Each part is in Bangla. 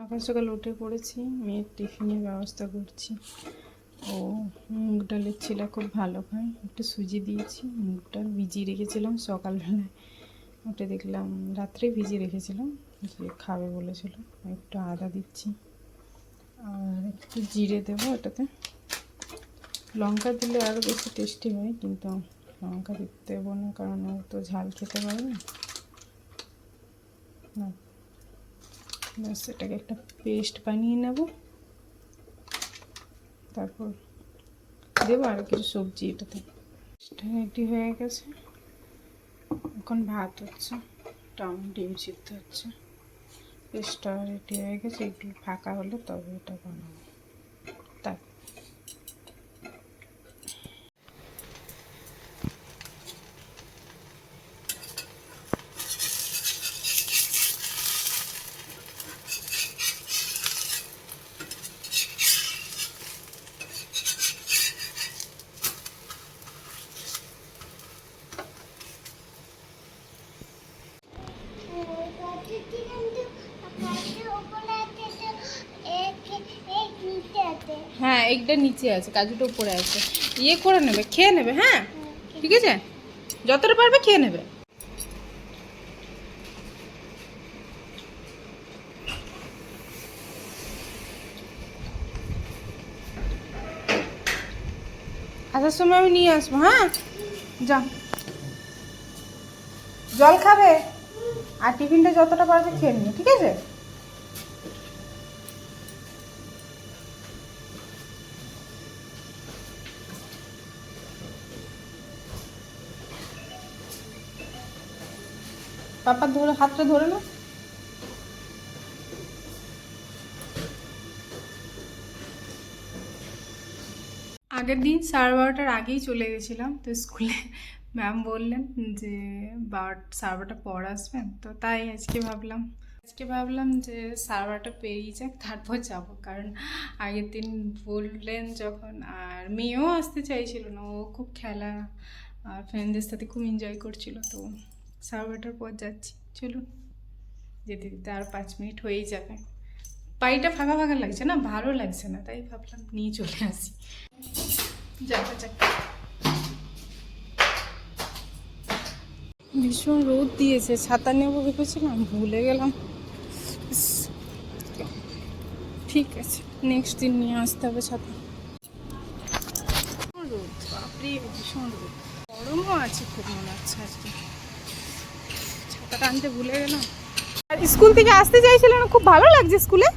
সকাল সকাল উঠে পড়েছি, মেয়ের টিফিনের ব্যবস্থা করছি। ও মুগ ডালের ছিলা খুব ভালো খায়, একটু সুজি দিয়েছি। মুগ ডাল ভিজিয়ে রেখেছিলাম সকালবেলায়, ওটা দেখলাম রাত্রে ভিজিয়ে রেখেছিলাম, যে খাবে বলেছিল। একটু আদা দিচ্ছি আর একটু জিরে দেবো এটাতে। লঙ্কা দিলে আরও বেশি টেস্টি হয়, কিন্তু লঙ্কা দিতে দেবো না, কারণ ও তো ঝাল খেতে পারবে না। ব্যাস এটাকে একটা পেস্ট বানিয়ে নেব, তারপর দেবো আরও কিছু সবজি এটাতে। রেডি হয়ে গেছে, এখন ভাত হচ্ছে, ডিম সিদ্ধ হচ্ছে। পেস্টটা রেডি হয়ে গেছে, একটু ফাঁকা হলে তবে এটা বানাবো। তাই হ্যাঁ, এগটা নিচে আছে, কাজুটা উপরে আছে। ইয়ে করে নেবে, খেয়ে নেবে। হ্যাঁ ঠিক আছে, যতটা পারবে খেয়ে নেবে। আসার সময় আমি নিয়ে আসবো। হ্যাঁ যা, জল খাবে আর টিফিনটা যতটা পারবে খেয়ে নিও, ঠিক আছে? পাপার ধরে হাতটা ধরে না। আগের দিন 12:30টার আগেই চলে গেছিলাম, তো স্কুলে ম্যাম বললেন যে 12:30 পর আসবেন, তো তাই আজকে ভাবলাম যে 12:30 পেরিয়ে যাক তারপর যাব, কারণ আগের দিন বললেন যখন, আর মেয়েও আসতে চাইছিল না, ও খুব খেলা আর ফ্রেন্ডদের সাথে খুব এনজয় করছিল, তো 12:30 পর যাচ্ছি। চলুন, যেতে যেতে আর 5 মিনিট হয়েই যাবে। বাড়িটা ফাঁকা ফাঁকা লাগছে না, ভালো লাগছে না, তাই ভাবলাম নিয়ে চলে আসি। যাক, ভীষণ রোদ দিয়েছে, ছাতা নেবো ভেবেছিলাম, ভুলে গেলাম। ঠিক আছে, নেক্সট দিন নিয়ে আসতে হবে ছাতা। রোদ, বাপরে ভীষণ রোদ, গরমও আছে খুব মনে হচ্ছে আজকে। ছাতাটা আনতে ভুলে গেলাম। আর স্কুল থেকে আসতে চাইছিল না, খুব ভালো লাগছে স্কুলে।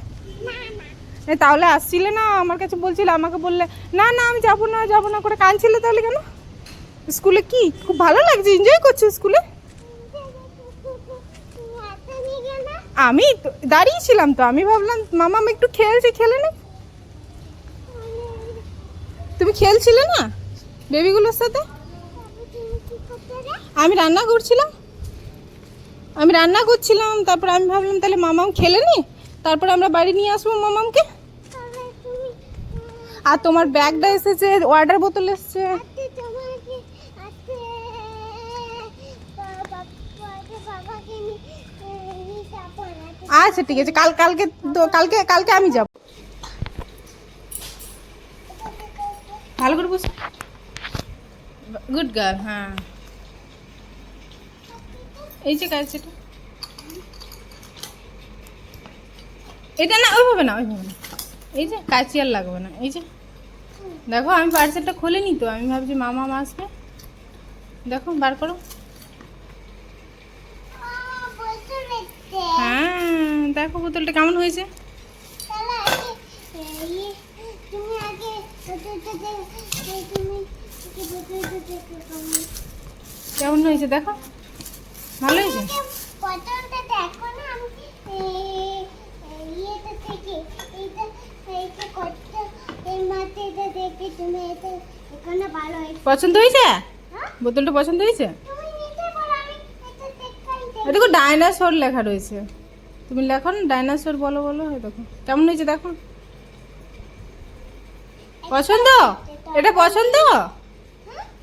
তাহলে আসছিলে না, আমার কাছে বলছিলে, আমাকে বললে না না আমি যাবো না করে কাঁদছিলে, তাহলে কেন? স্কুলে কি খুব ভালো লাগছে, এনজয় করছো স্কুলে? আমি দাঁড়িয়েছিলাম তো, আমি ভাবলাম মামা একটু খেলছে, খেলে না। তুমি খেলছিলে না বেবিগুলোর সাথে? আমি রান্না করছিলাম, তারপর আমি ভাবলাম তাহলে মামাম খেলে নি, তারপর আমরা বাড়ি নিয়ে আসবো মামামকে। আর তোমার ব্যাগটা এসেছে, ওয়াটার বোতল এসেছে। আচ্ছা ঠিক আছে, কালকে আমি যাব। ভালো করে বস, গুড গার্ল। হ্যাঁ, এই যে কাজটা, এটা না, ওইভাবে না, এই যে কাঁচি আর লাগবে না। এই যে দেখো, আমি পার্সেলটা খুলিনি তো, আমি ভাবছি মামা আসবে। দেখো, বার করো। হ্যাঁ দেখো বোতলটা কেমন হয়েছে। কেমন হয়েছে দেখো, ভালো হয়েছে। পছন্দ হয়েছে? বোতলটা পছন্দ হয়েছে? দেখো ডাইনোসর লেখা রয়েছে, তুমি লেখো না ডাইনোসর, বলো দেখো কেমন হয়েছে দেখো। পছন্দ? এটা পছন্দ?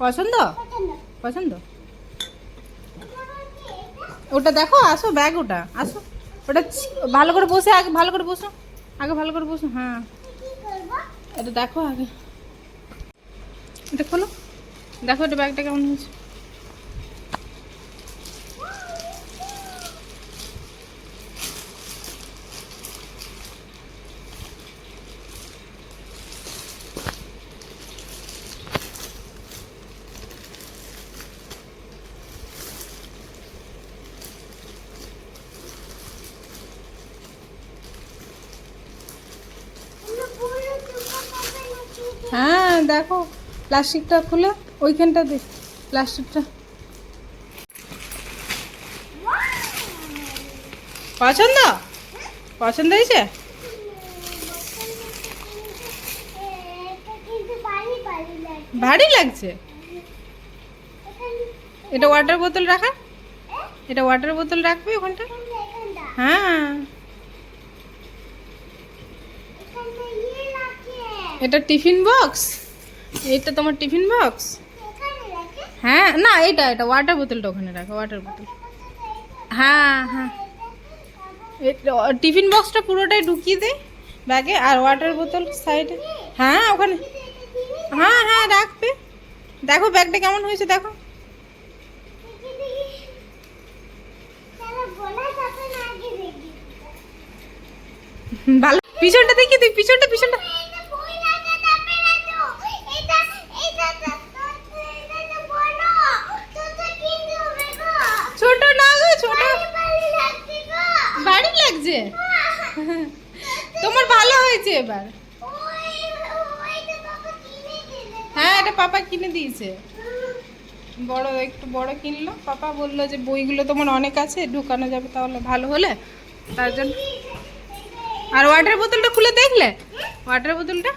পছন্দ? ওটা দেখো, আসো ব্যাগ, ওটা আসো। ওটা ভালো করে বসে, আগে ভালো করে বসো, আগে ভালো করে বসো। হ্যাঁ এটা দেখো আগে, এটা খোলো, দেখো এটা ব্যাগটা কেমন হয়েছে। হ্যাঁ দেখো প্লাস্টিকটা খুলে ওইখানটা দে, প্লাস্টিকটা। পছন্দ, পছন্দ হয়েছে? ভারী লাগছে। এটা ওয়াটার বোতল রাখা, এটা ওয়াটার বোতল রাখবে ওখানটা। হ্যাঁ এটা টিফিন বক্স, এটা তোমার টিফিন বক্স। হ্যাঁ না এটা এটা ওয়াটার বোতলটা ওখানে রাখো, ওয়াটার বোতল। হ্যাঁ হ্যাঁ টিফিন বক্সটা পুরোটাই ঢুকিয়ে দে ব্যাগে, আর ওয়াটার বোতল সাইডে। হ্যাঁ ওখানে, হ্যাঁ হ্যাঁ রাখবে। দেখো ব্যাগটা কেমন হয়েছে দেখো। ভালো, পিছনটা দেখি তুই, পিছনটা পিছনটা। ছোট না গো, ছোট ভারী লাগছে। তোমার ভালো হয়েছে এবার। হ্যাঁ এটা পাপা কিনে দিয়েছে, বড় একটু বড় কিনলো পাপা, বললো যে বইগুলো তোমার অনেক আছে, ঢুকানো যাবে তাহলে ভালো হলে, তার জন্য। আর ওয়াটার বোতলটা খুলে দেখলে, ওয়াটার বোতলটা,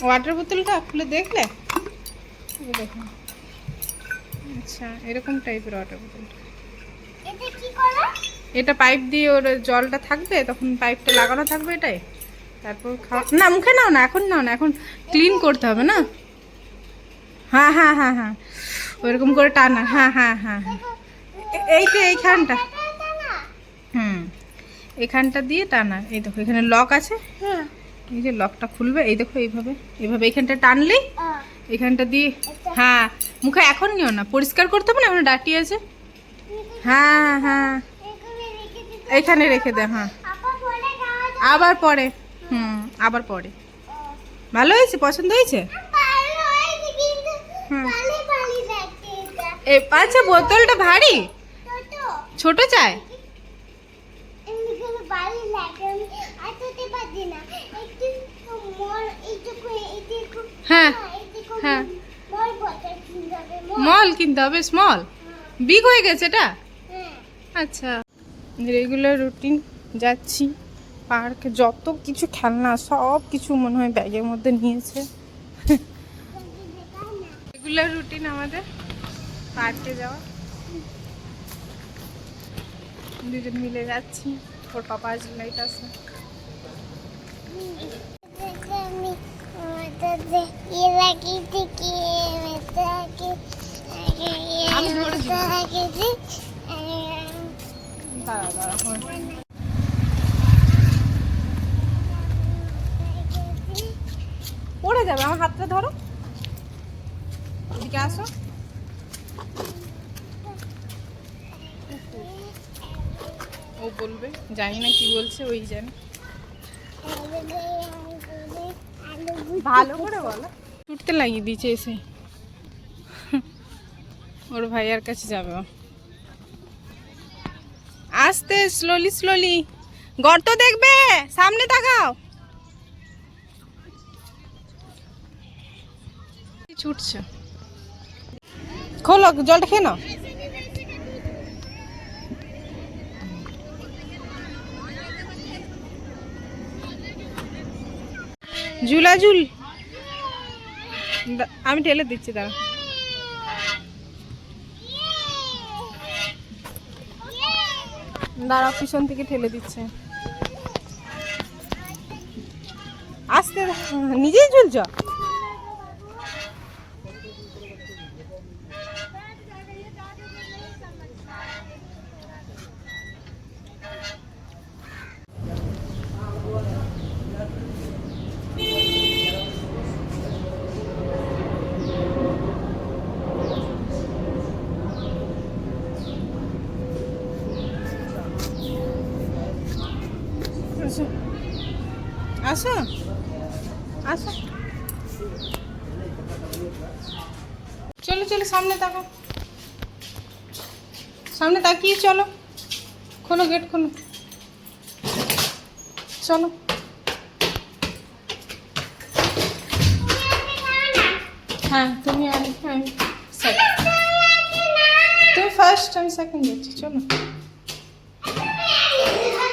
ওয়াটার বোতলটা খুলে দেখলে, দেখো। আচ্ছা এরকম টাইপের ওয়াটার বোতলটা। এটা পাইপ দিয়ে ওর জলটা থাকবে, তখন পাইপটা লাগানো থাকবে এটাই, তারপর খাওয়া। না মুখে নাও না, এখন নাও না, এখন ক্লিন করতে হবে না। হ্যাঁ হ্যাঁ হ্যাঁ হ্যাঁ ওইরকম করে টানা। হ্যাঁ হ্যাঁ হ্যাঁ হ্যাঁ এই তো এইখানটা, হুম এখানটা দিয়ে টানা। এই দেখো এখানে লক আছে, এই যে লকটা খুলবে, এই দেখো এইভাবে, এইভাবে এইখানটা টানলেই এখানটা দিয়ে। হ্যাঁ মুখে এখন নিও না, পরিষ্কার করতে হবে না, এখন ডাটি আছে। হ্যাঁ হ্যাঁ এখানে রেখে দে। হ্যাঁ আবার পরে, হুম আবার পরে। ভালো হয়েছে, পছন্দ হয়েছে? হুম আচ্ছা বোতলটা ভারী, ছোট চাই। হ্যাঁ হ্যাঁ স্মল কিনতে হবে, স্মল বিগ হয়ে গেছে এটা। আচ্ছা রেগুলার রুটিন, যাচ্ছি পার্কে, যত কিছু খেলনা সব কিছু মনে হয় ব্যাগের মধ্যে নিয়েছে। রেগুলার রুটিন আমাদের পার্কে যাওয়া, দুজন মিলে যাচ্ছি। ওর পাপা আজ লাইট আছে। পড়ে যাবে, আমার হাতটা ধরো, এদিকে আসো। ও বলবে, জানি না কি বলছে, ওই জানে। ভালো করে বলো। ছুটতে লাগিয়ে দিয়েছে এসে, ওর ভাইয়ার কাছে যাবে। আস্তে স্লোলি স্লোলি, গর্ত দেখবে, সামনে তাকাও। ছুটছে, খোলো জলটা খেয়ে নাও। ঝুলাঝুল আমি ঠেলে দিচ্ছি, দাঁড়া। দাঁড়া পিছন থেকে ঠেলে দিচ্ছে, আস্তে, নিজেই ঝুলছ। আসো আসো আসো, চলো চলো সামনে তাকো, সামনে তাকিয়ে চলো, খোলো গেট খোলো, চলো। হ্যাঁ তুমি আগে, আমি সেকেন্ড, তুমি ফার্স্ট, আমি সেকেন্ড যাচ্ছি, চলো।